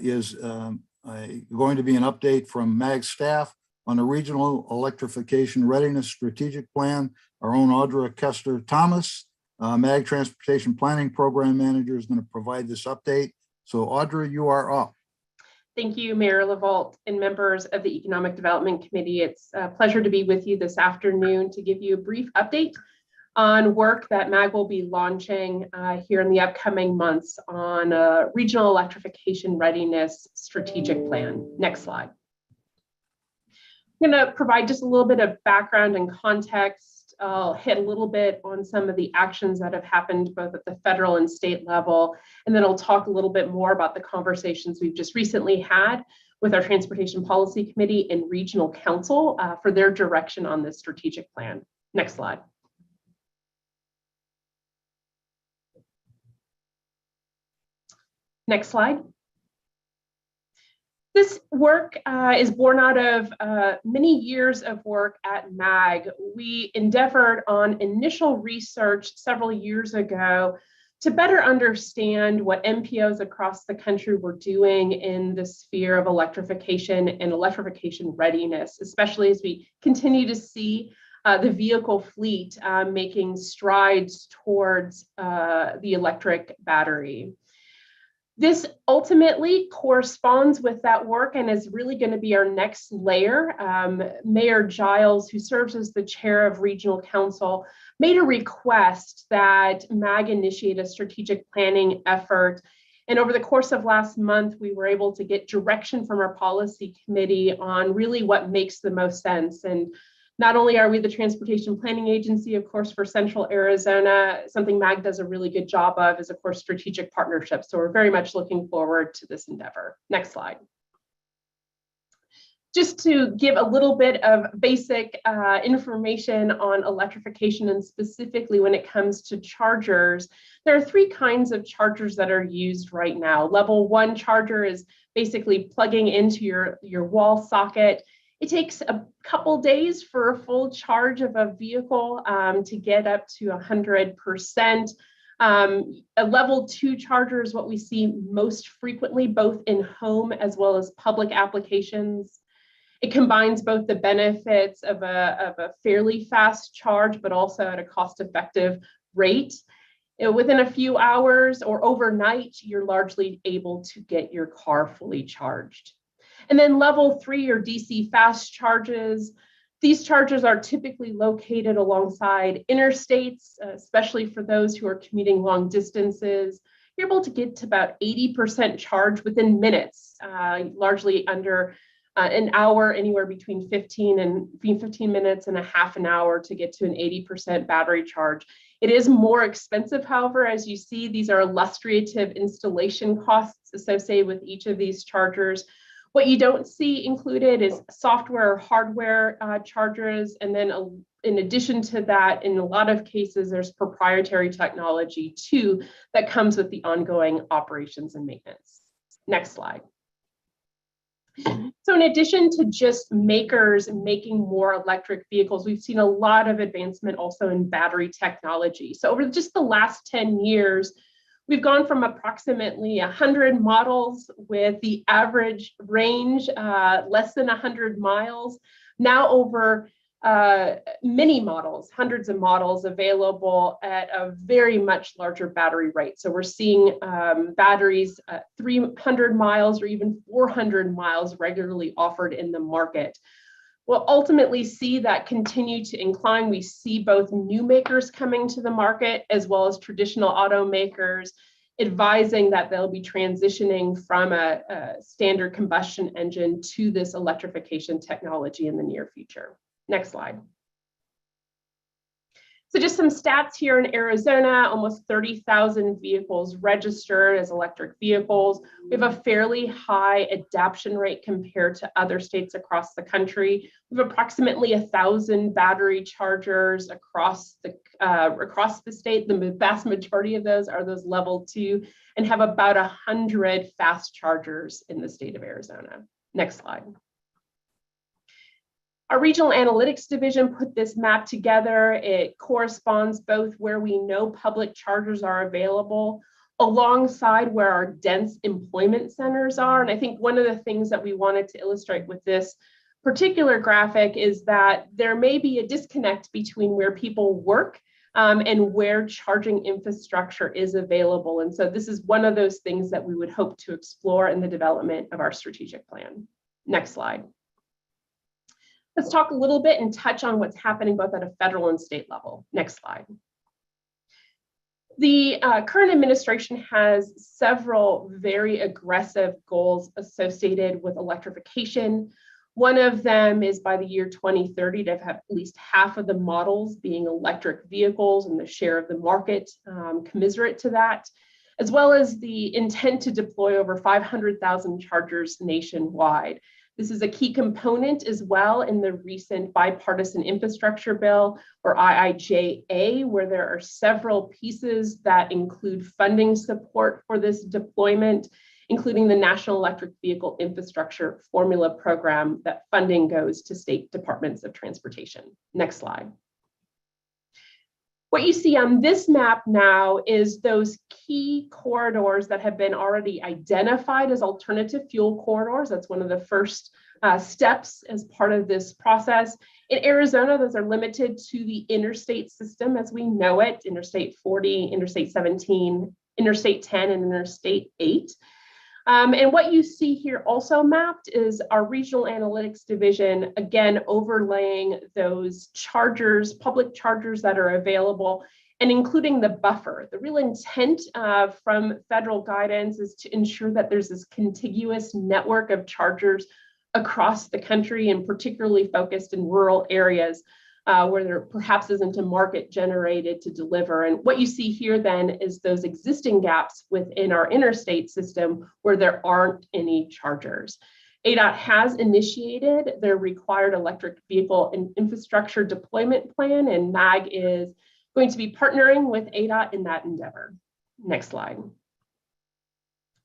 S11: is going to be an update from MAG staff on the Regional Electrification Readiness Strategic Plan. Our own Audra Kester Thomas, MAG Transportation Planning Program Manager, is going to provide this update. So Audra, you are up.
S12: Thank you, Mayor LaVault and members of the Economic Development Committee. It's a pleasure to be with you this afternoon to give you a brief update on work that MAG will be launching here in the upcoming months on a Regional Electrification Readiness Strategic Plan. Next slide. I'm going to provide just a little bit of background and context. I'll hit a little bit on some of the actions that have happened both at the federal and state level, and then I'll talk a little bit more about the conversations we've just recently had with our Transportation Policy Committee and Regional Council for their direction on this strategic plan. Next slide. Next slide. This work is born out of many years of work at MAG. We endeavored on initial research several years ago to better understand what MPOs across the country were doing in the sphere of electrification and electrification readiness, especially as we continue to see the vehicle fleet making strides towards the electric battery. This ultimately corresponds with that work and is really going to be our next layer. Mayor Giles, who serves as the chair of Regional Council, made a request that MAG initiate a strategic planning effort. And over the course of last month, we were able to get direction from our policy committee on really what makes the most sense. And not only are we the transportation planning agency, of course, for Central Arizona, something MAG does a really good job of is, of course, strategic partnerships. So we're very much looking forward to this endeavor. Next slide. Just to give a little bit of basic information on electrification, and specifically when it comes to chargers, there are three kinds of chargers that are used right now. Level 1 charger is basically plugging into your wall socket. It takes a couple days for a full charge of a vehicle to get up to 100%. A level 2 charger is what we see most frequently, both in home as well as public applications. It combines both the benefits of a fairly fast charge, but also at a cost-effective rate. Within a few hours or overnight, you're largely able to get your car fully charged. And then level 3 or DC fast charges. These chargers are typically located alongside interstates, especially for those who are commuting long distances. You're able to get to about 80% charge within minutes, largely under an hour, anywhere between 15 minutes and a half an hour to get to an 80% battery charge. It is more expensive, however, as you see, these are illustrative installation costs associated with each of these chargers. What you don't see included is software or hardware chargers. And then in addition to that, in a lot of cases, there's proprietary technology too that comes with the ongoing operations and maintenance. Next slide. So in addition to just makers making more electric vehicles, we've seen a lot of advancement also in battery technology. So over just the last 10 years, we've gone from approximately 100 models with the average range less than 100 miles, now over many models, hundreds of models available at a very much larger battery rate. So we're seeing batteries 300 miles or even 400 miles regularly offered in the market. We'll ultimately see that continue to incline. We see both new makers coming to the market as well as traditional automakers advising that they'll be transitioning from a standard combustion engine to this electrification technology in the near future. Next slide. So just some stats here in Arizona, almost 30,000 vehicles registered as electric vehicles. We have a fairly high adoption rate compared to other states across the country. We have approximately 1,000 battery chargers across the state. The vast majority of those are those level 2 and have about 100 fast chargers in the state of Arizona. Next slide. Our regional analytics division put this map together. It corresponds both where we know public chargers are available alongside where our dense employment centers are. And I think one of the things that we wanted to illustrate with this particular graphic is that there may be a disconnect between where people work and where charging infrastructure is available. And so this is one of those things that we would hope to explore in the development of our strategic plan. Next slide. Let's talk a little bit and touch on what's happening both at a federal and state level. Next slide. The current administration has several very aggressive goals associated with electrification. One of them is by the year 2030 to have at least half of the models being electric vehicles and the share of the market commensurate to that, as well as the intent to deploy over 500,000 chargers nationwide. This is a key component as well in the recent bipartisan infrastructure bill, or IIJA, where there are several pieces that include funding support for this deployment, including the National Electric Vehicle Infrastructure Formula Program, that funding goes to state departments of transportation. Next slide. What you see on this map now is those key corridors that have been already identified as alternative fuel corridors. That's one of the first steps as part of this process. In Arizona, those are limited to the interstate system as we know it, Interstate 40, Interstate 17, Interstate 10 and Interstate 8. And what you see here also mapped is our regional analytics division, again, overlaying those chargers, public chargers that are available, and including the buffer. The real intent from federal guidance is to ensure that there's this contiguous network of chargers across the country, and particularly focused in rural areas where there perhaps isn't a market generated to deliver. And what you see here then is those existing gaps within our interstate system where there aren't any chargers. ADOT has initiated their required electric vehicle and infrastructure deployment plan, and MAG is going to be partnering with ADOT in that endeavor. Next slide.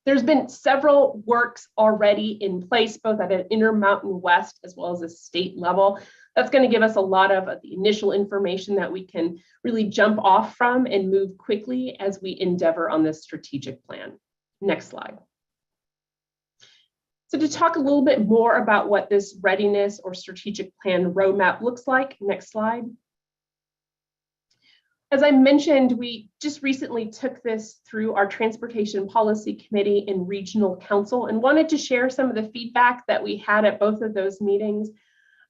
S12: There's been several works already in place, both at an Intermountain West as well as a state level. That's going to give us a lot of the initial information that we can really jump off from and move quickly as we endeavor on this strategic plan. Next slide. So to talk a little bit more about what this readiness or strategic plan roadmap looks like, next slide. As I mentioned, we just recently took this through our Transportation Policy Committee and Regional Council and wanted to share some of the feedback that we had at both of those meetings.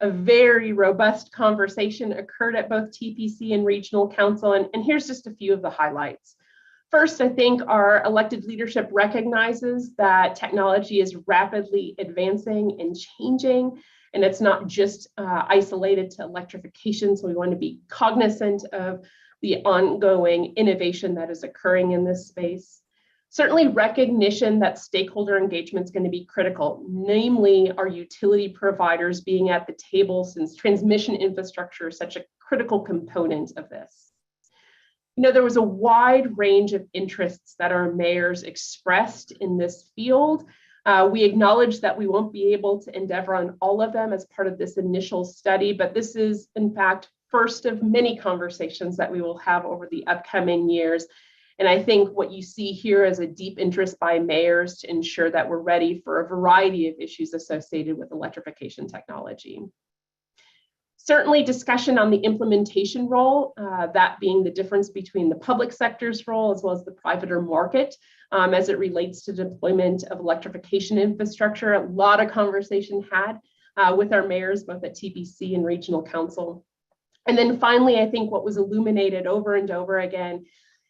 S12: A very robust conversation occurred at both TPC and Regional Council, and here's just a few of the highlights. First, I think our elected leadership recognizes that technology is rapidly advancing and changing, and it's not just isolated to electrification, so we want to be cognizant of the ongoing innovation that is occurring in this space. Certainly recognition that stakeholder engagement is going to be critical, namely our utility providers being at the table, since transmission infrastructure is such a critical component of this. You know, there was a wide range of interests that our mayors expressed in this field. We acknowledge that we won't be able to endeavor on all of them as part of this initial study, but this is in fact first of many conversations that we will have over the upcoming years. And I think what you see here is a deep interest by mayors to ensure that we're ready for a variety of issues associated with electrification technology. Certainly discussion on the implementation role, that being the difference between the public sector's role as well as the private or market as it relates to deployment of electrification infrastructure. A lot of conversation had with our mayors, both at TPC and Regional Council. And then finally, I think what was illuminated over and over again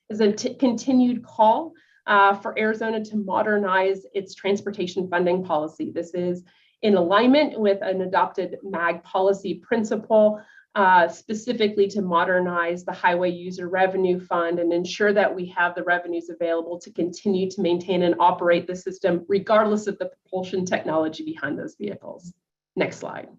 S12: is a continued call for Arizona to modernize its transportation funding policy. This is in alignment with an adopted MAG policy principle, specifically to modernize the Highway User Revenue Fund and ensure that we have the revenues available to continue to maintain and operate the system, regardless of the propulsion technology behind those vehicles. Next slide.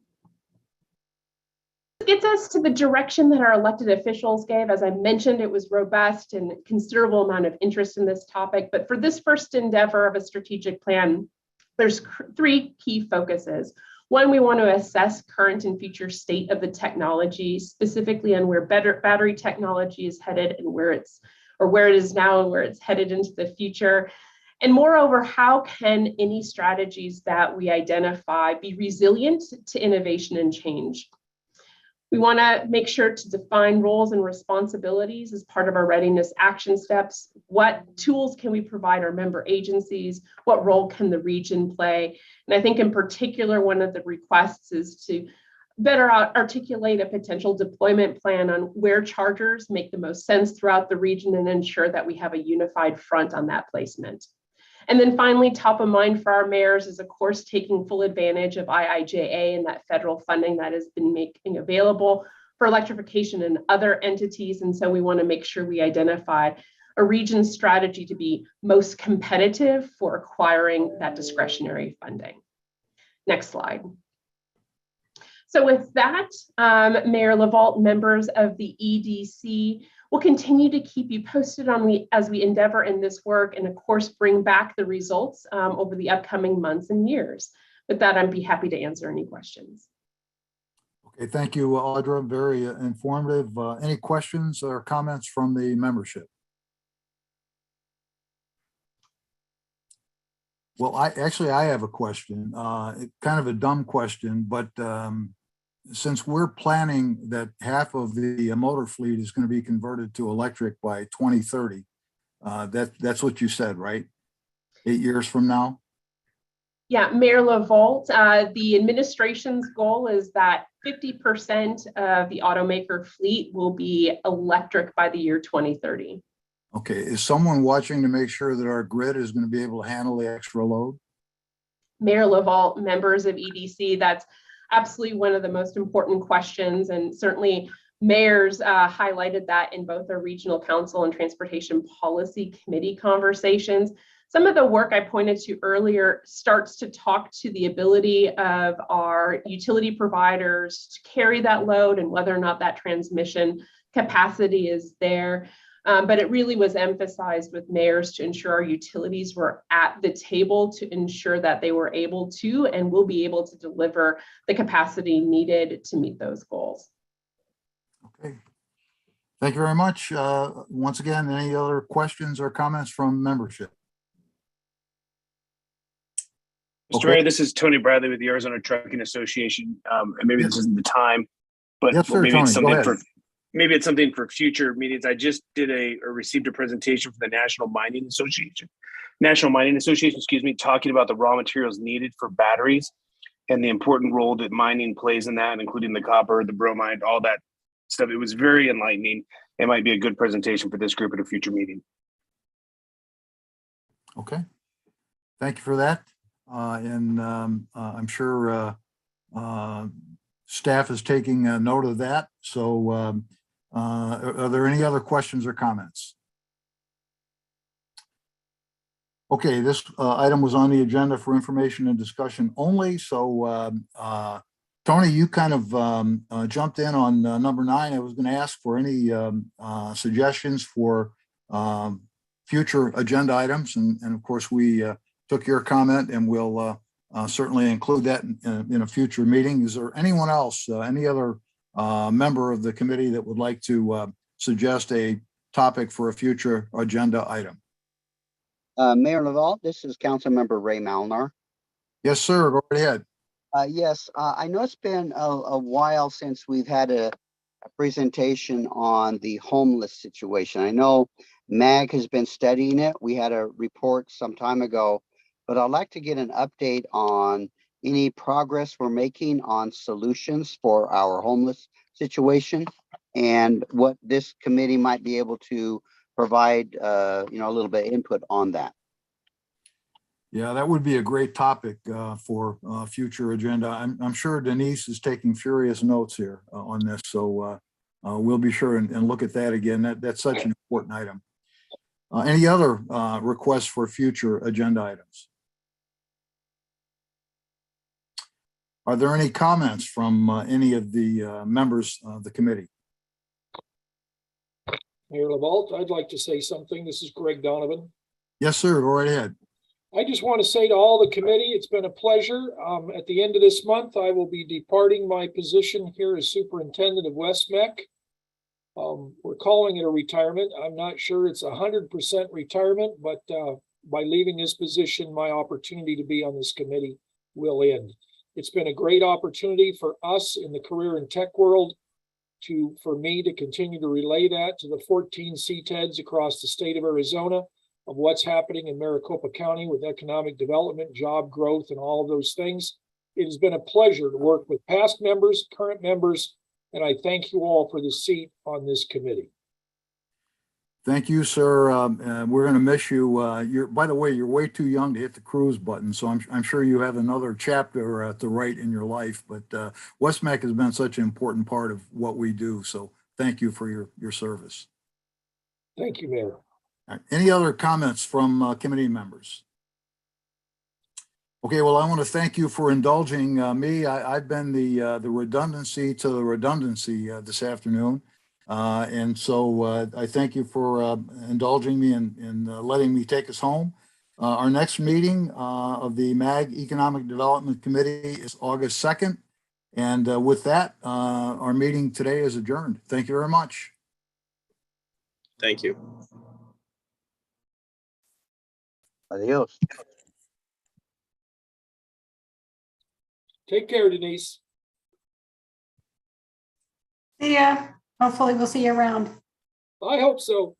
S12: Gets us to the direction that our elected officials gave. As I mentioned, it was robust and considerable amount of interest in this topic. But for this first endeavor of a strategic plan, there's three key focuses. One, we want to assess current and future state of the technology, specifically on where battery technology is headed and where it is now and where it's headed into the future. And moreover, how can any strategies that we identify be resilient to innovation and change? We want to make sure to define roles and responsibilities as part of our readiness action steps. What tools can we provide our member agencies? What role can the region play? And I think in particular, one of the requests is to better articulate a potential deployment plan on where chargers make the most sense throughout the region and ensure that we have a unified front on that placement. And then finally, top of mind for our mayors is, of course, taking full advantage of IIJA and that federal funding that has been making available for electrification and other entities. And so we want to make sure we identify a region strategy to be most competitive for acquiring that discretionary funding. Next slide. So with that, Mayor LaVault, members of the EDC, we'll continue to keep you posted on as we endeavor in this work and of course bring back the results over the upcoming months and years. With that, I'd be happy to answer any questions.
S11: Okay, thank you, Audra. Very informative. Any questions or comments from the membership? Well, I have a question, kind of a dumb question, but since we're planning that half of the motor fleet is going to be converted to electric by 2030, That's what you said, right? 8 years from now?
S12: Yeah, Mayor LaVault, the administration's goal is that 50% of the automaker fleet will be electric by the year 2030.
S11: Okay, is someone watching to make sure that our grid is going to be able to handle the extra load?
S12: Mayor LaVault, members of EDC, that's absolutely one of the most important questions. And certainly mayors highlighted that in both the Regional Council and Transportation Policy Committee conversations. Some of the work I pointed to earlier starts to talk to the ability of our utility providers to carry that load and whether or not that transmission capacity is there. But it really was emphasized with mayors to ensure our utilities were at the table to ensure that they were able to and will be able to deliver the capacity needed to meet those goals.
S11: Okay. Thank you very much. Once again, any other questions or comments from membership?
S13: Mr. Mayor, this is Tony Bradley with the Arizona Trucking Association. And maybe this isn't the time, but
S11: Yes, sir,
S13: maybe
S11: Tony,
S13: it's
S11: go
S13: something
S11: ahead.
S13: it's something for future meetings. I just did or received a presentation from the National Mining Association, talking about the raw materials needed for batteries and the important role that mining plays in that, including the copper, the bromide, all that stuff. It was very enlightening. It might be a good presentation for this group at a future meeting.
S11: Okay. Thank you for that. And I'm sure staff is taking note of that. So are there any other questions or comments? Okay, this item was on the agenda for information and discussion only. So Tony, you kind of jumped in on number 9. I was going to ask for any suggestions for future agenda items. And of course, we took your comment and we'll certainly include that in a future meeting. Is there anyone else, any other member of the committee that would like to suggest a topic for a future agenda item?
S14: Mayor LaVault, this is Councilmember Ray Malnar.
S11: Yes, sir. Go right ahead.
S14: Yes, I know it's been a while since we've had a presentation on the homeless situation. I know MAG has been studying it. We had a report some time ago, but I'd like to get an update on any progress we're making on solutions for our homeless situation and what this committee might be able to provide, a little bit of input on that.
S11: Yeah, that would be a great topic for future agenda. I'm sure Denise is taking furious notes here on this, so we'll be sure and look at that again. That's such an important item. Any other requests for future agenda items? Are there any comments from any of the members of the committee?
S3: Mayor LaVault, I'd like to say something. This is Greg Donovan.
S11: Yes, sir. Go right ahead.
S3: I just want to say to all the committee, it's been a pleasure. At the end of this month, I will be departing my position here as superintendent of WestMec. We're calling it a retirement. I'm not sure it's 100% retirement, but by leaving this position, my opportunity to be on this committee will end. It's been a great opportunity for us in the career and tech world for me to continue to relay that to the 14 CTEDs across the state of Arizona of what's happening in Maricopa County with economic development, job growth, and all of those things. It has been a pleasure to work with past members, current members, and I thank you all for the seat on this committee.
S11: Thank you, sir. We're going to miss you. By the way, you're way too young to hit the cruise button, so I'm sure you have another chapter to write in your life. But WestMec has been such an important part of what we do, so thank you for your service.
S3: Thank you, Mayor.
S11: All right. Any other comments from committee members? Okay, well, I want to thank you for indulging me. I've been the redundancy to the redundancy this afternoon. And so I thank you for indulging me and letting me take us home. Our next meeting of the MAG Economic Development Committee is August 2nd. And with that, our meeting today is adjourned. Thank you very much.
S13: Thank you.
S14: Adios.
S3: Take care, Denise.
S2: See ya. Hopefully we'll see you around.
S3: I hope so.